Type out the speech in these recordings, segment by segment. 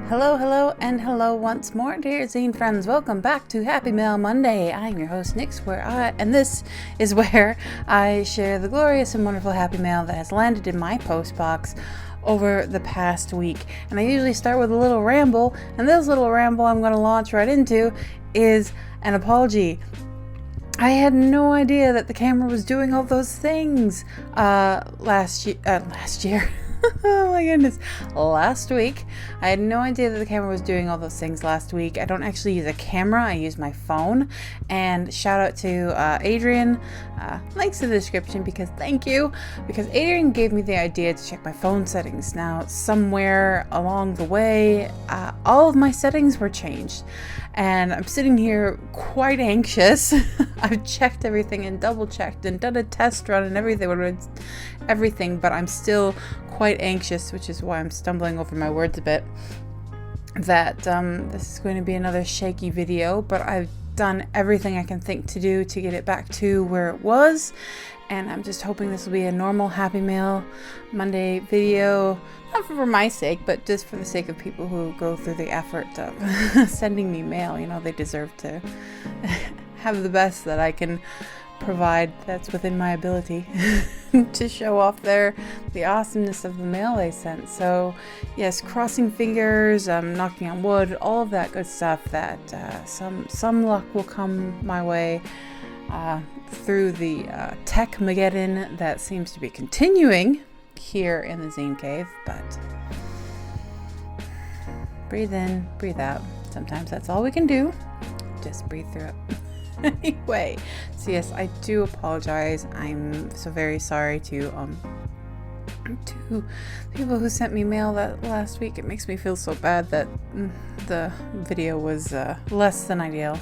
Hello, and hello once more, dear zine friends. Welcome back to Happy Mail Monday. I'm your host, Nix, and this is where I share the glorious and wonderful Happy Mail that has landed in my post box over the past week. And I usually start with a little ramble, and this little ramble I'm going to launch right into is an apology. I had no idea that the camera was doing all those things last year. Oh my goodness. Last week. I had no idea that the camera was doing all those things last week. I don't actually use a camera. I use my phone. And shout out to Adrian. Links in the description because thank you. Because Adrian gave me the idea to check my phone settings. Now, somewhere along the way, all of my settings were changed. And I'm sitting here quite anxious. I've checked everything and double checked and done a test run and everything, but I'm still quite anxious, which is why I'm stumbling over my words a bit, that this is going to be another shaky video, but I've done everything I can think to do to get it back to where it was, and I'm just hoping this will be a normal Happy Mail Monday video, not for my sake, but just for the sake of people who go through the effort of sending me mail. You know, they deserve to have the best that I can provide that's within my ability to show off the awesomeness of the mail they sent. So yes, crossing fingers, knocking on wood, all of that good stuff, that some luck will come my way through the tech-mageddon that seems to be continuing here in the Zine Cave. But breathe in, breathe out. Sometimes that's all we can do. Just breathe through it. Anyway, so yes, I do apologize. I'm so very sorry to people who sent me mail that last week. It makes me feel so bad that the video was less than ideal.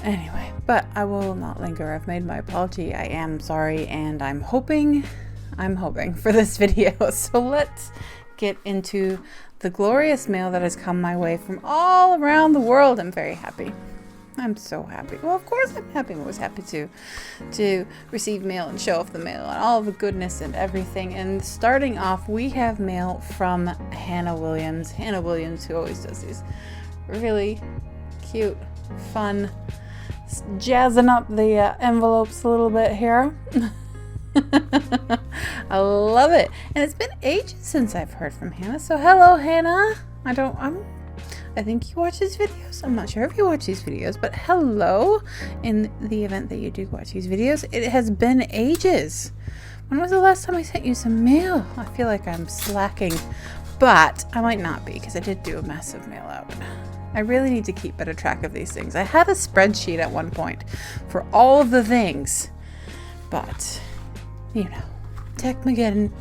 Anyway, but I will not linger. I've made my apology. I am sorry, and I'm hoping for this video. So let's get into the glorious mail that has come my way from all around the world. I'm very happy. I'm so happy. Well, of course I'm happy. I was happy to receive mail and show off the mail and all the goodness and everything. And starting off, we have mail from Hannah Williams. Hannah Williams, who always does these really cute, fun, jazzing up the envelopes a little bit here. I love it. And it's been ages since I've heard from Hannah. So hello, Hannah. I think you watch these videos. I'm not sure if you watch these videos, but hello, in the event that you do watch these videos. It has been ages. When was the last time I sent you some mail? I feel like I'm slacking, but I might not be, because I did do a massive mail out. I really need to keep better track of these things. I had a spreadsheet at one point for all of the things, but, you know, tech-mageddon.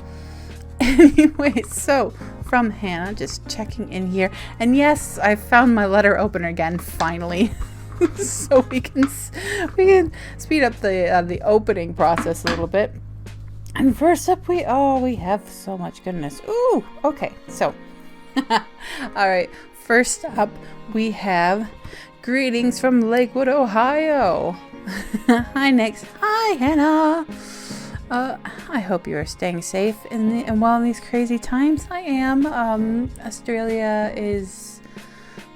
Anyway, so from Hannah, just checking in here, and yes, I found my letter opener again finally, so we can speed up the opening process a little bit. And first up, we have so much goodness. Ooh, okay, so all right. First up, we have greetings from Lakewood, Ohio. Hi, Nix. Hi, Hannah. I hope you are staying safe while in these crazy times. I am. Australia is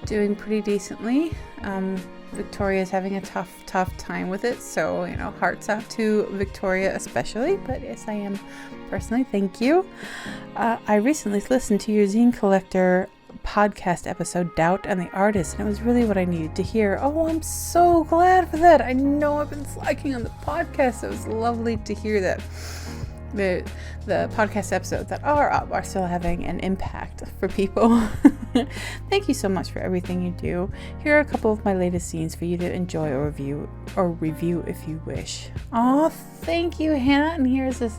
doing pretty decently. Victoria is having a tough time with it. So, you know, hearts out to Victoria especially. But yes, I am personally. Thank you. I recently listened to your Zine Collector podcast episode, Doubt and the Artist, and it was really what I needed to hear. Oh, I'm so glad for that. I know I've been slacking on the podcast. It was lovely to hear that the podcast episodes that are up are still having an impact for people. Thank you so much for everything you do. Here are a couple of my latest scenes for you to enjoy or review if you wish. Oh, thank you, Hannah. And here's this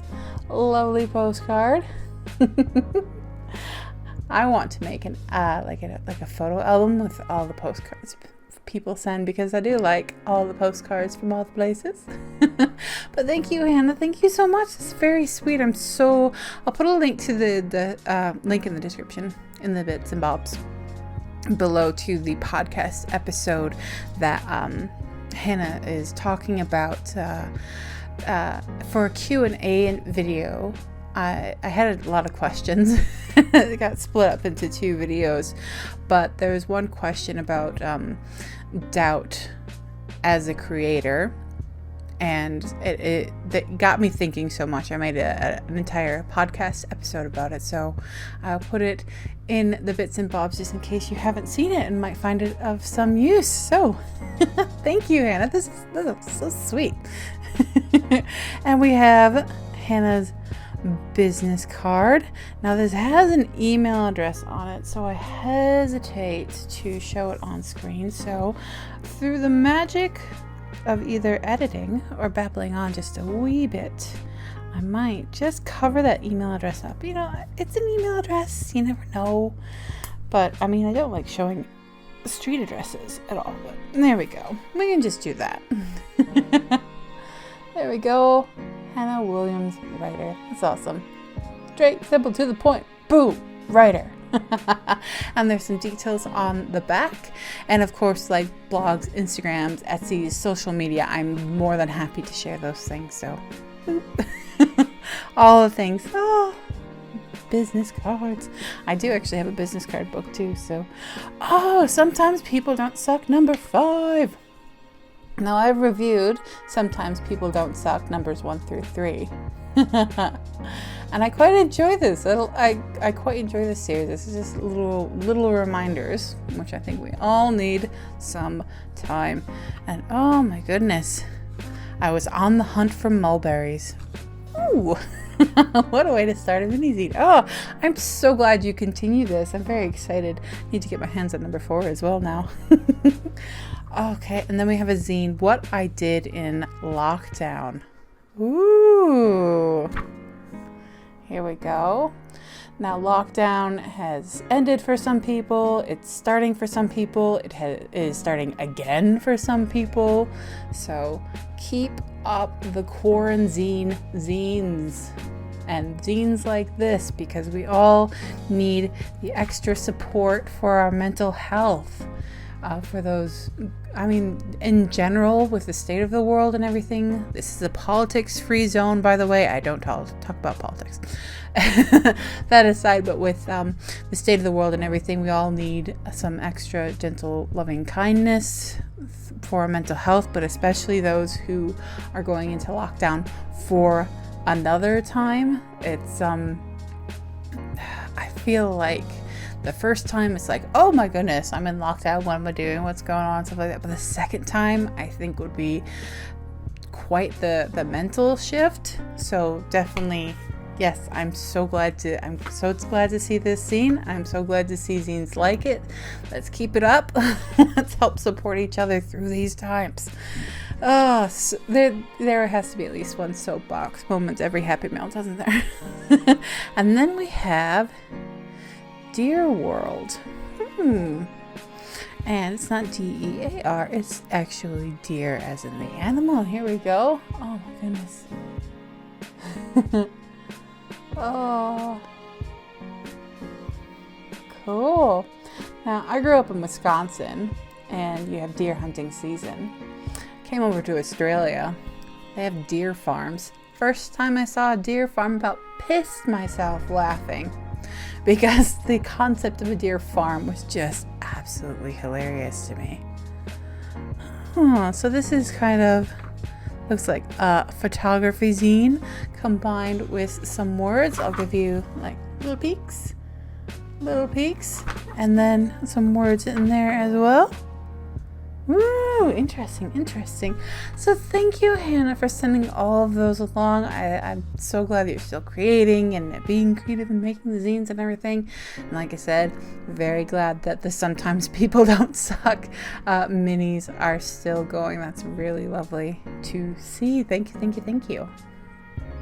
lovely postcard. I want to make like a photo album with all the postcards people send, because I do like all the postcards from all the places. But thank you, Hannah. Thank you so much. It's very sweet. I'll put a link to the link in the description in the bits and bobs below to the podcast episode that Hannah is talking about for a Q&A video I had a lot of questions. It got split up into 2 videos, but there was one question about doubt as a creator, and that got me thinking so much. I made an entire podcast episode about it, so I'll put it in the bits and bobs just in case you haven't seen it and might find it of some use. So thank you, Hannah. This is so sweet. And we have Hannah's business card. Now this has an email address on it, so I hesitate to show it on screen. So through the magic of either editing or babbling on just a wee bit, I might just cover that email address up. You know, it's an email address, you never know. But I mean, I don't like showing street addresses at all, but there we go. We can just do that. There we go. Hannah Williams, writer. That's awesome. Straight, simple, to the point. Boom, writer. And there's some details on the back, and of course, like blogs, Instagrams, Etsy, social media. I'm more than happy to share those things. So all the things. Oh, business cards. I do actually have a business card book too. So sometimes people don't suck, number 5. Now I've reviewed Sometimes People Don't Suck numbers 1 through 3. And I quite enjoy this. I quite enjoy this series. This is just little reminders, which I think we all need some time. And oh my goodness, I was on the hunt for mulberries. Ooh, what a way to start a mini zine. Oh, I'm so glad you continue this. I'm very excited. Need to get my hands on number 4 as well now. Okay, and then we have a zine, What I Did in Lockdown. Ooh. Here we go. Now, lockdown has ended for some people. It's starting for some people. It is starting again for some people. So keep up the quarantine zines and zines like this, because we all need the extra support for our mental health. For those, I mean, in general, with the state of the world and everything, this is a politics-free zone, by the way. I don't talk about politics. That aside, but with the state of the world and everything, we all need some extra gentle, loving kindness for our mental health, but especially those who are going into lockdown for another time. It's, I feel like the first time it's like, oh my goodness, I'm in lockdown, what am I doing, what's going on, stuff like that. But the second time, I think, would be quite the mental shift. So definitely, yes, I'm so glad to see this zine. I'm so glad to see zines like it. Let's keep it up. Let's help support each other through these times. Oh, so there has to be at least one soapbox moment every Happy Mail, doesn't there? And then we have Dear World. And it's not DEAR, it's actually deer as in the animal. Here we go. Oh my goodness. Oh, cool. Now, I grew up in Wisconsin, and you have deer hunting season. Came over to Australia. They have deer farms. First time I saw a deer farm, about pissed myself laughing, because the concept of a deer farm was just absolutely hilarious to me. So this is kind of, looks like a photography zine combined with some words. I'll give you like little peeks, and then some words in there as well. Woo, interesting. So thank you, Hannah, for sending all of those along. I'm so glad that you're still creating and being creative and making the zines and everything. And like I said, very glad that the Sometimes People Don't Suck minis are still going. That's really lovely to see. Thank you.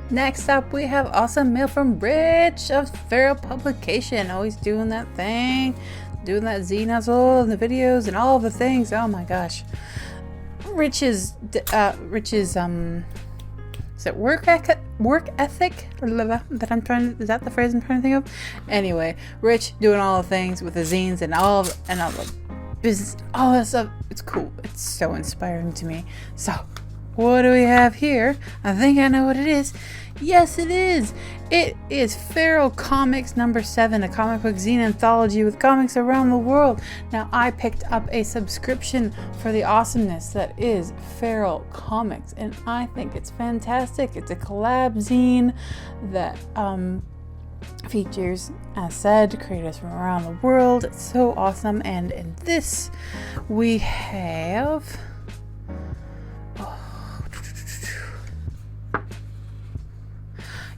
Next up, we have awesome mail from Rich of Feral Publication. Always doing that thing. Doing that zine hustle and the videos and all the things. Oh my gosh. Rich's is it work ethic that I'm trying to, is that the phrase I'm trying to think of? Anyway, Rich doing all the things with the zines and all the business, all that stuff. It's cool. It's so inspiring to me. So What do we have here? I think I know what it is. Yes, it is. It is Feral Comics #7, a comic book zine anthology with comics around the world. Now, I picked up a subscription for the awesomeness that is Feral Comics, and I think it's fantastic. It's a collab zine that features, as said, creators from around the world. It's so awesome. And in this, we have...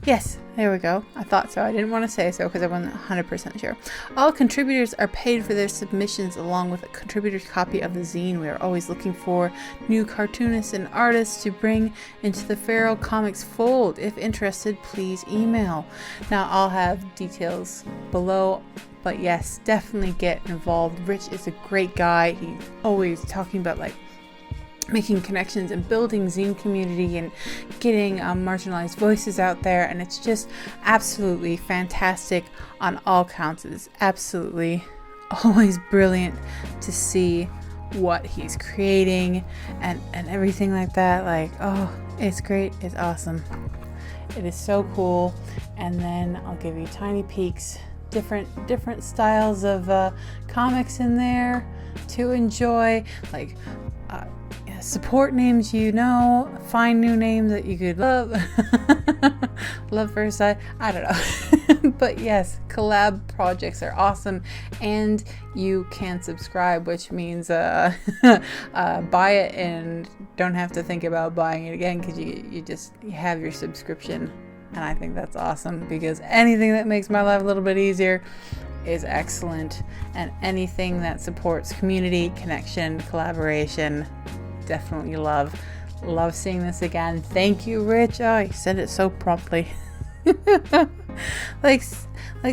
Yes, there we go. I thought so. I didn't want to say so because I wasn't 100% sure. All contributors are paid for their submissions along with a contributor's copy of the zine. We are always looking for new cartoonists and artists to bring into the Feral Comics fold. If interested, please email. Now, I'll have details below, but yes, definitely get involved. Rich is a great guy. He's always talking about making connections and building zine community and getting marginalized voices out there, and it's just absolutely fantastic on all counts. It's absolutely always brilliant to see what he's creating and everything like that. Like, oh, it's great, it's awesome, it is so cool. And then I'll give you tiny peeks, different styles of comics in there to enjoy, like support names, find new names that you could love. Love first sight, I don't know. But yes, collab projects are awesome, and you can subscribe, which means buy it and don't have to think about buying it again, because you have your subscription. And I think that's awesome, because anything that makes my life a little bit easier is excellent, and anything that supports community, connection, collaboration, definitely love seeing this again. Thank you, Rich. Oh, you said it so promptly. like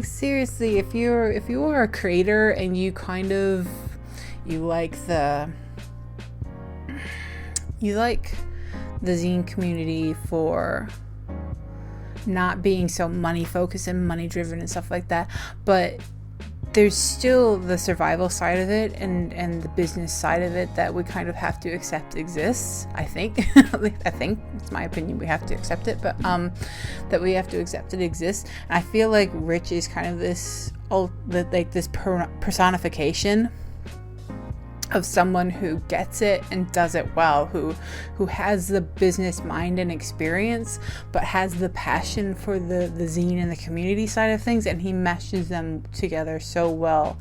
seriously, if you are a creator and you like the zine community for not being so money focused and money driven and stuff like that, but there's still the survival side of it and the business side of it that we kind of have to accept exists. I think I think it's my opinion, we have to accept it, but that we have to accept it exists. And I feel like Rich is kind of this personification of someone who gets it and does it well, who has the business mind and experience, but has the passion for the zine and the community side of things, and he meshes them together so well.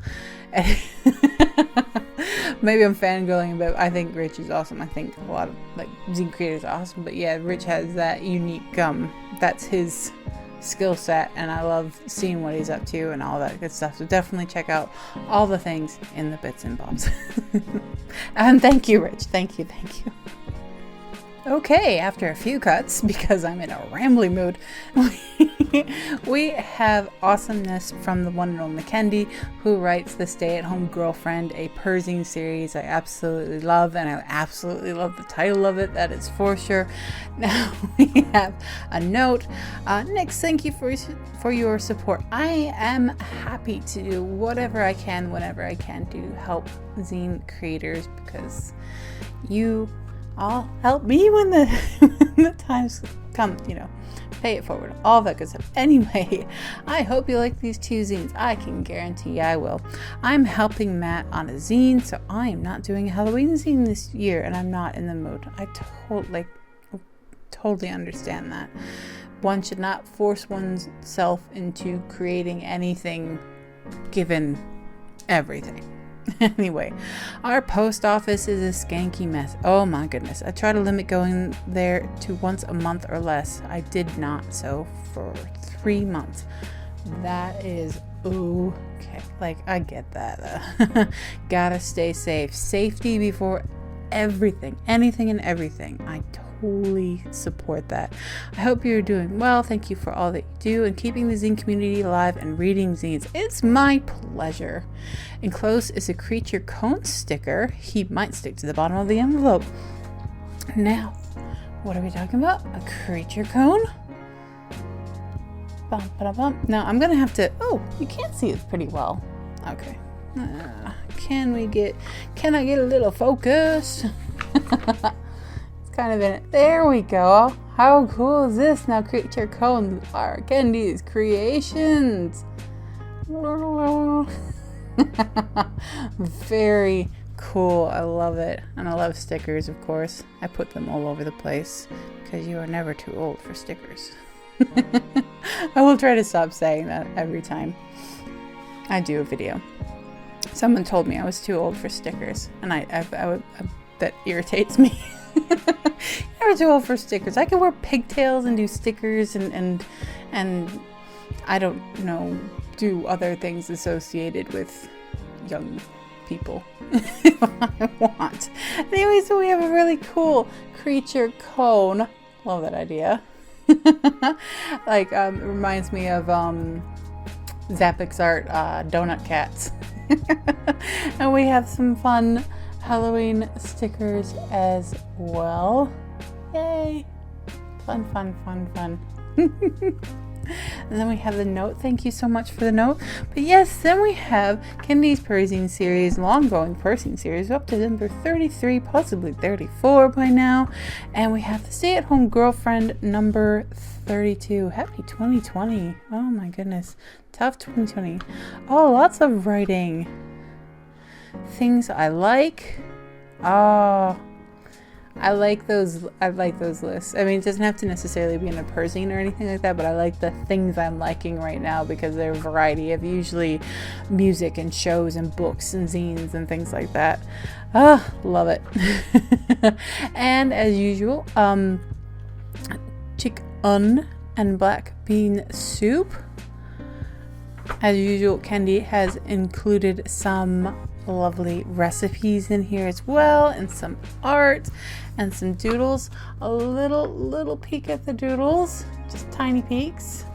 Maybe I'm fangirling, but I think Rich is awesome. I think a lot of zine creators are awesome, but yeah, Rich has that unique that's his skill set, and I love seeing what he's up to and all that good stuff. So definitely check out all the things in the bits and bobs. And thank you, Rich. Thank you. Okay, after a few cuts, because I'm in a rambling mood, we have awesomeness from the one and only Mackendy, who writes The Stay-at-Home Girlfriend, a Perzine series I absolutely love, and I absolutely love the title of it, that is for sure. Now we have a note. Nix, thank you for your support. I am happy to do whatever I can, whenever I can, to help zine creators, because you all help me when the times come, pay it forward, all that good stuff. Anyway, I hope you like these two zines. I can guarantee I will. I'm helping Matt on a zine, so I am not doing a Halloween zine this year, and I'm not in the mood. I totally understand that. One should not force oneself into creating anything given everything. Anyway, our post office is a skanky mess. Oh my goodness. I try to limit going there to once a month or less. I did not so for 3 months. That is okay. I get that. Gotta stay safe. Safety before everything. Anything and everything. I totally support that. I hope you're doing well. Thank you for all that you do and keeping the zine community alive and reading zines. It's my pleasure. Enclosed is a creature cone sticker. He might stick to the bottom of the envelope. Now, what are we talking about? A creature cone? Bum, ba-da, bum. Now, I'm gonna have to... Oh, you can't see it pretty well. Okay. Can I get a little focus? kind of in it. There we go. How cool is this? Now create your cone. Our Mackendy's creations. Very cool. I love it. And I love stickers, of course. I put them all over the place because you are never too old for stickers. I will try to stop saying that every time I do a video. Someone told me I was too old for stickers, and that irritates me. Never too old for stickers. I can wear pigtails and do stickers and I don't know, do other things associated with young people if I want. Anyway, so we have a really cool creature cone. Love that idea. Like it reminds me of Zappix art donut cats. And we have some fun Halloween stickers as well. Yay! Fun, fun, fun, fun. And then we have the note. Thank you so much for the note. But yes, then we have Kendy's Perusing series, long-going Perusing series, up to number 33, possibly 34 by now. And we have the Stay-at-Home Girlfriend number 32. Happy 2020. Oh my goodness. Tough 2020. Oh, lots of writing. Things I like. Oh, I like those lists. I mean, it doesn't have to necessarily be in a Perusing or anything like that, but I like the things I'm liking right now because they're a variety of usually music and shows and books and zines and things like that. Ah, love it. And as usual, chicken and black bean soup. As usual, Kendy has included some lovely recipes in here as well, and some art and some doodles. A little peek at the doodles, just tiny peeks.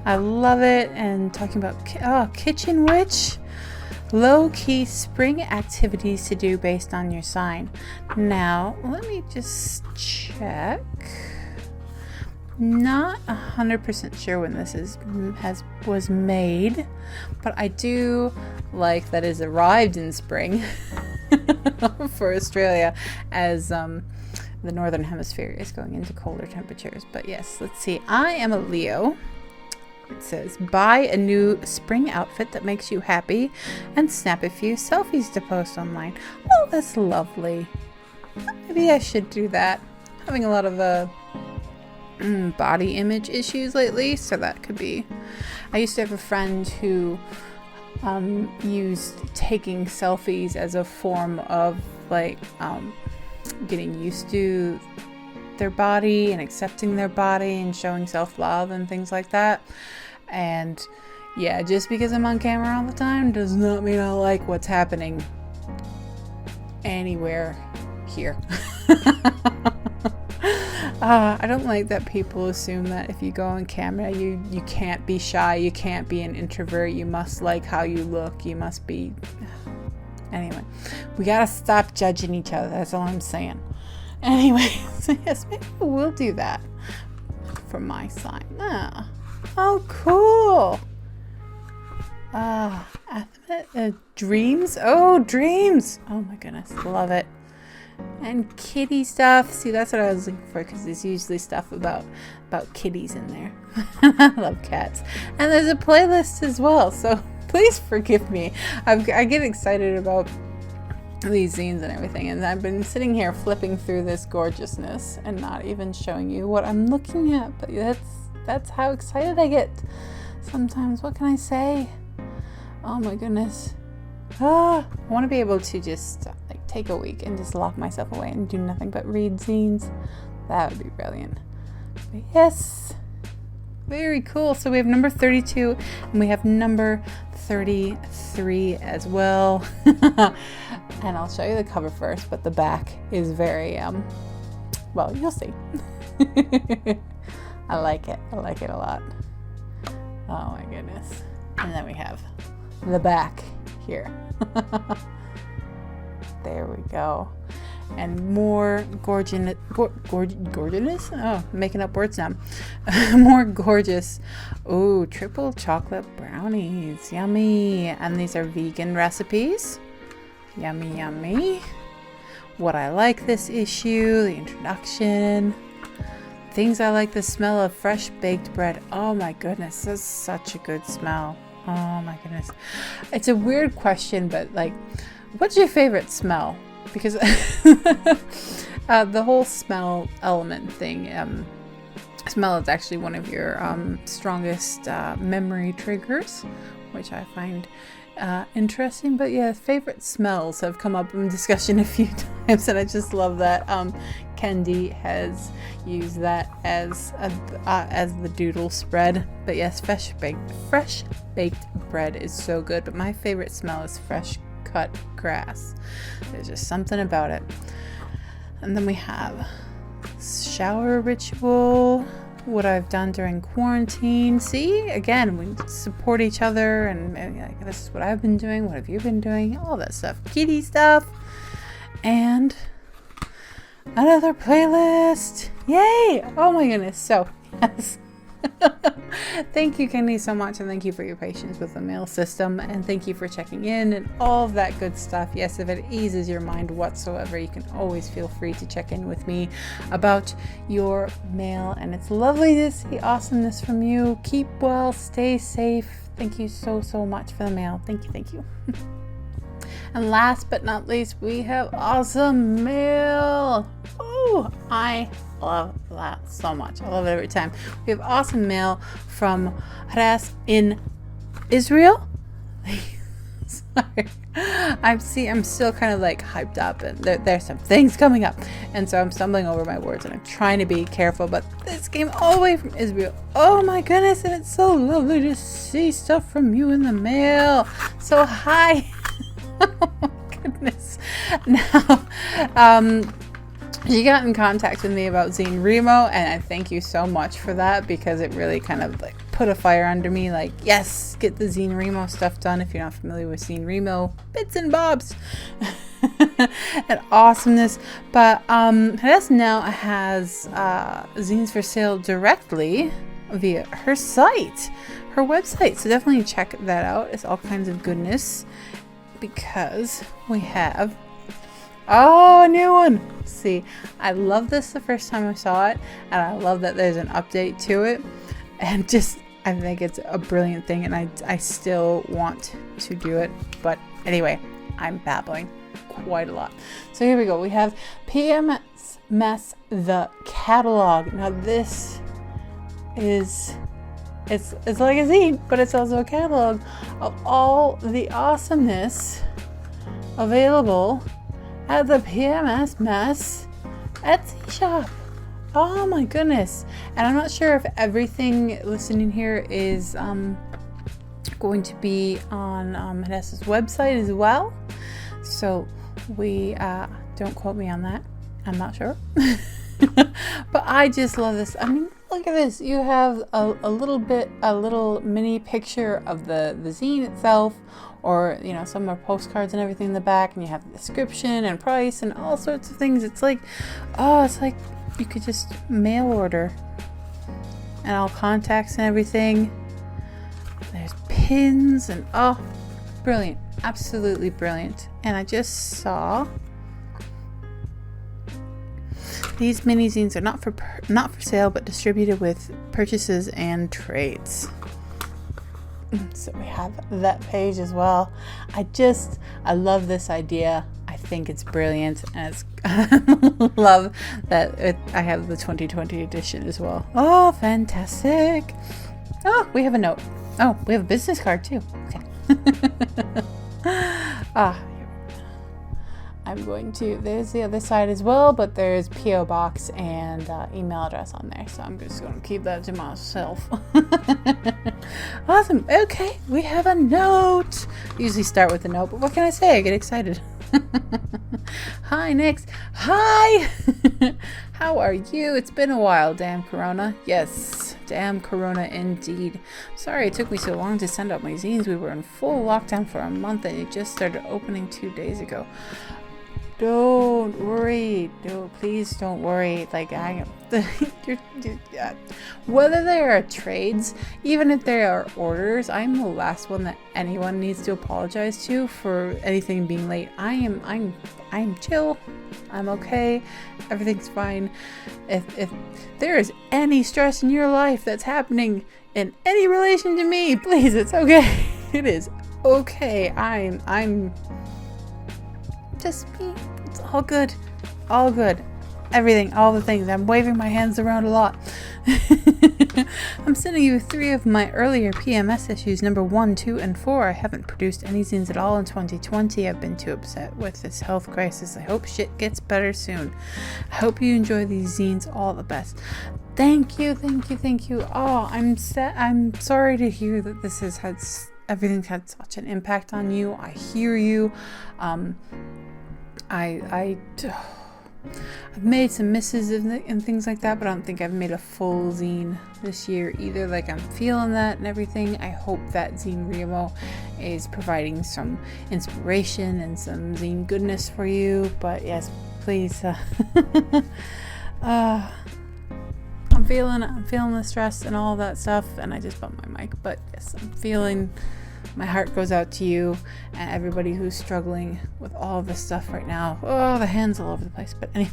I love it. And talking about Kitchen Witch, low-key spring activities to do based on your sign. Now let me just check. Not 100% sure when this was made, but I do like that it's arrived in spring for Australia, as the northern hemisphere is going into colder temperatures. But yes, let's see. I am a Leo. It says, buy a new spring outfit that makes you happy and snap a few selfies to post online. Oh, that's lovely. Maybe I should do that. Having a lot of body image issues lately, so that could be. I used to have a friend who used taking selfies as a form of like getting used to their body and accepting their body and showing self-love and things like that. And yeah, just because I'm on camera all the time does not mean I like what's happening anywhere here. I don't like that people assume that if you go on camera, you can't be shy, you can't be an introvert, you must like how you look, you must be... Anyway, we gotta stop judging each other, that's all I'm saying. Anyway, so yes, maybe we'll do that for my sign. Oh, cool! Dreams? Oh, dreams! Oh my goodness, love it. And kitty stuff. See, that's what I was looking for, because there's usually stuff about kitties in there. I love cats. And there's a playlist as well, so please forgive me. I get excited about these zines and everything, and I've been sitting here flipping through this gorgeousness and not even showing you what I'm looking at, but that's how excited I get sometimes. What can I say? Oh my goodness. I want to be able to just take a week and just lock myself away and do nothing but read zines. That would be brilliant. But yes, very cool. So we have number 32 and we have number 33 as well. And I'll show you the cover first, but the back is very well, you'll see. I like it a lot. Oh my goodness. And then we have the back here. There we go. And more gorgeous. Oh, making up words now. More gorgeous. Ooh, triple chocolate brownies. Yummy. And these are vegan recipes. Yummy, yummy. what I like this issue, the introduction, things I like, the smell of fresh baked bread. Oh my goodness, that's such a good smell. Oh my goodness. It's a weird question, but like, what's your favorite smell? Because the whole smell element thing, smell is actually one of your strongest memory triggers, which I find interesting. But yeah, favorite smells have come up in discussion a few times, and I just love that Mackendy has used that as the doodle spread. But yes, fresh baked bread is so good, but my favorite smell is fresh cut grass. There's just something about it. And then we have shower ritual, what I've done during quarantine. See, again, we support each other, and like, this is what I've been doing, what have you been doing, all that stuff, kitty stuff, and another playlist. Yay! Oh my goodness. So yes. Thank you, Kenny, so much, and thank you for your patience with the mail system, and thank you for checking in and all of that good stuff. Yes, if it eases your mind whatsoever, you can always feel free to check in with me about your mail, and it's lovely to see awesomeness from you. Keep well, stay safe. Thank you so much for the mail. Thank you. And last but not least, we have awesome mail. Oh, I love that so much. I love it every time. We have awesome mail from Ras in Israel. Sorry. I'm still kind of like hyped up, and there's some things coming up, and so I'm stumbling over my words, and I'm trying to be careful, but this came all the way from Israel. Oh my goodness, and it's so lovely to see stuff from you in the mail. So hi. Oh my goodness. Now, you got in contact with me about Zine Remo, and I thank you so much for that, because it really kind of like put a fire under me. Like, yes, get the Zine Remo stuff done. If you're not familiar with Zine Remo, bits and bobs and awesomeness. But Hadass now has zines for sale directly via her site, her website. So definitely check that out. It's all kinds of goodness, because we have a new one. See, I love this the first time I saw it, and I love that there's an update to it, and just I think it's a brilliant thing, and I still want to do it. But anyway, I'm babbling quite a lot. So here we go. We have PMS the catalog. Now this is it's like a zine, but it's also a catalog of all the awesomeness available at the PMS Mess Etsy shop. Oh my goodness. And I'm not sure if everything listening here is going to be on Hadass's website as well. So we don't quote me on that. I'm not sure. But I just love this. I mean, look at this. You have a little mini picture of the zine itself, or some are postcards and everything in the back, and you have the description and price and all sorts of things. It's like, it's like you could just mail order, and all contacts and everything. There's pins and brilliant, absolutely brilliant. And I just saw these mini zines are not for sale, but distributed with purchases and trades. So we have that page as well. I love this idea. I think it's brilliant, and I love that I have the 2020 edition as well. Oh, fantastic. Oh, we have a note. Oh, we have a business card too. Okay. I'm going to, there's the other side as well, but there's P.O. Box and email address on there. So I'm just going to keep that to myself. Awesome. Okay, we have a note. I usually start with a note, but what can I say? I get excited. Hi, next. Hi. How are you? It's been a while, damn Corona. Yes, damn Corona indeed. Sorry it took me so long to send out my zines. We were in full lockdown for a month, and it just started opening 2 days ago. don't worry. No, please don't worry. Like whether they are trades, even if they are orders, I'm the last one that anyone needs to apologize to for anything being late. I'm chill. I'm okay. Everything's fine. If there is any stress in your life that's happening in any relation to me, please, it's okay. It is okay. I'm just me. It's all good. All good. Everything, all the things. I'm waving my hands around a lot. I'm sending you 3 of my earlier PMS issues, number 1, 2, and 4. I haven't produced any zines at all in 2020. I've been too upset with this health crisis. I hope shit gets better soon. I hope you enjoy these zines. All the best. Thank you. Oh, I'm sorry to hear that this has had everything's had such an impact on you. I hear you. I've made some misses and things like that, but I don't think I've made a full zine this year either. Like, I'm feeling that and everything. I hope that Zine Remo is providing some inspiration and some zine goodness for you. But yes, please. I'm feeling the stress and all that stuff, and I just bumped my mic. But yes, I'm feeling. My heart goes out to you and everybody who's struggling with all of this stuff right now. Oh, the hands all over the place. But anyway,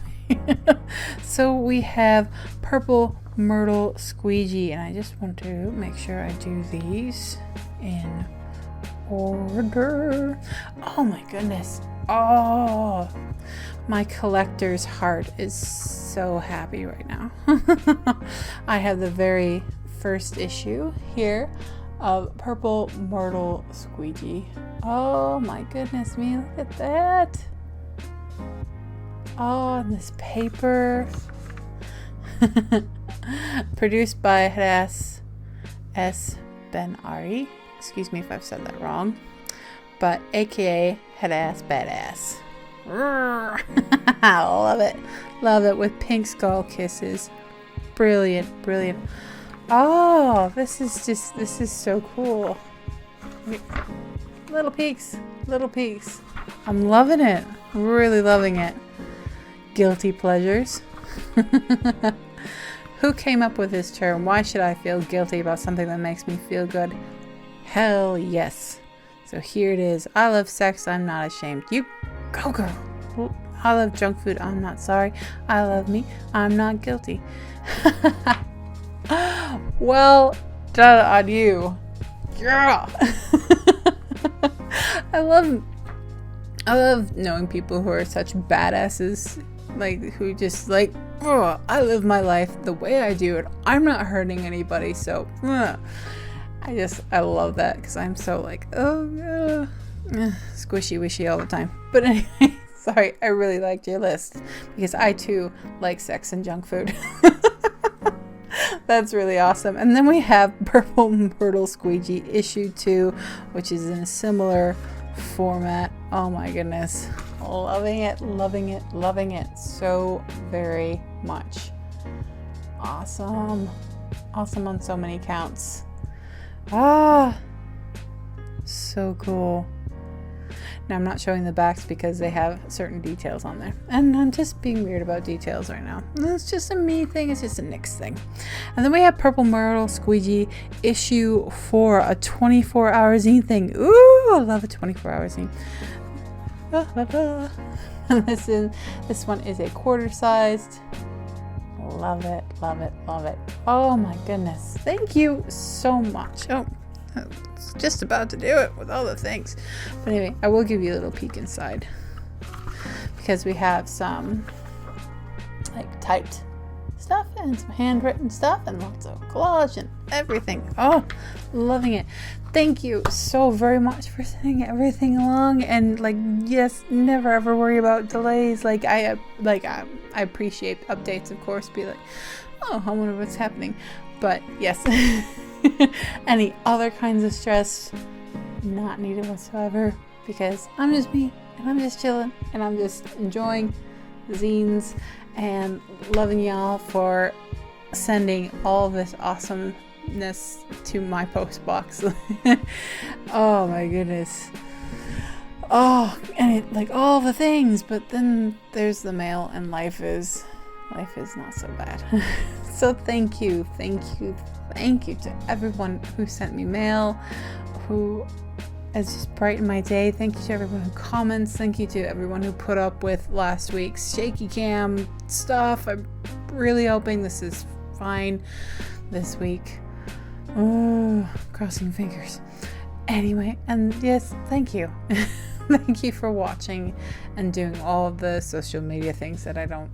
so we have Purple Myrtle Squeegee, and I just want to make sure I do these in order. Oh my goodness. Oh, my collector's heart is so happy right now. I have the very first issue here of Purple Myrtle Squeegee. Oh my goodness me, look at that. Oh, and this paper. Produced by Hadass S. Ben Ari. Excuse me if I've said that wrong. But aka Hadass Badass. I love it. Love it, with pink skull kisses. Brilliant. Oh, this is so cool. Little peeks. I'm loving it. Really loving it. Guilty pleasures. Who came up with this term? Why should I feel guilty about something that makes me feel good? Hell yes. So here it is. I love sex. I'm not ashamed. You go, girl. I love junk food. I'm not sorry. I love me. I'm not guilty. Well done on you. Yeah. I love knowing people who are such badasses, like, who just like, oh, I live my life the way I do it. I'm not hurting anybody, so I love that, because I'm so like, squishy wishy all the time. But anyway, sorry, I really liked your list because I too like sex and junk food. That's really awesome. And then we have Purple Myrtle Squeegee issue 2, which is in a similar format. Oh my goodness. Loving it so very much. Awesome on so many counts. So cool. Now, I'm not showing the backs because they have certain details on there, and I'm just being weird about details right now. It's just a me thing. It's just a Nyx thing. And then we have Purple Myrtle Squeegee issue 4, a 24-hour zine thing. Ooh, I love a 24-hour zine. And this one is a quarter-sized. Love it. Oh my goodness. Thank you so much. Oh, I was just about to do it with all the things. But anyway, I will give you a little peek inside, because we have some like typed stuff and some handwritten stuff and lots of collage and everything. Oh, loving it. Thank you so very much for sending everything along, and like, yes, never ever worry about delays. I appreciate updates, of course. Be like, oh, I wonder what's happening. But yes, any other kinds of stress, not needed whatsoever, because I'm just me and I'm just chilling and I'm just enjoying the zines and loving y'all for sending all this awesomeness to my post box. Oh my goodness. Oh, and it, like all the things, but then there's the mail, and life is not so bad. So thank you to everyone who sent me mail, who has just brightened my day. Thank you to everyone who comments. Thank you to everyone who put up with last week's shaky cam stuff. I'm really hoping this is fine this week. Oh, crossing fingers. Anyway, and yes, thank you. Thank you for watching and doing all of the social media things that I don't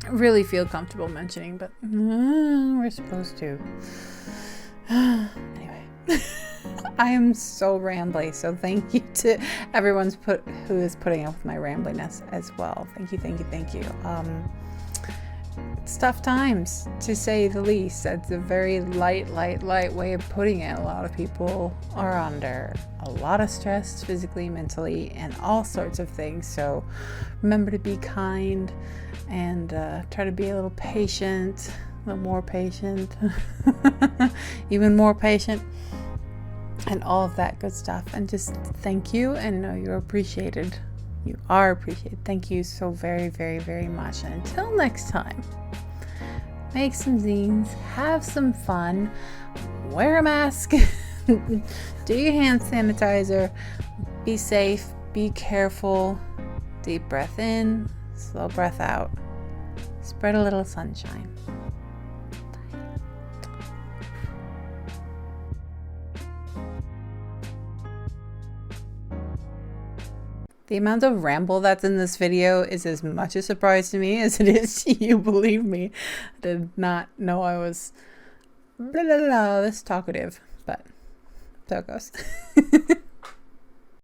really feel comfortable mentioning, but we're supposed to. Anyway, I am so rambly, so thank you to everyone who is putting up with my rambliness as well. Thank you. It's tough times, to say the least. That's a very light way of putting it. A lot of people are under a lot of stress, physically, mentally, and all sorts of things. So remember to be kind and try to be a little patient, a little more patient, even more patient, and all of that good stuff. And just thank you, and know you're appreciated. You are appreciated. Thank you so very, very, very much. And until next time, make some zines, have some fun, wear a mask, do your hand sanitizer, be safe, be careful, deep breath in, slow breath out, spread a little sunshine. The amount of ramble that's in this video is as much a surprise to me as it is to you, believe me. I did not know I was this talkative, but so it goes.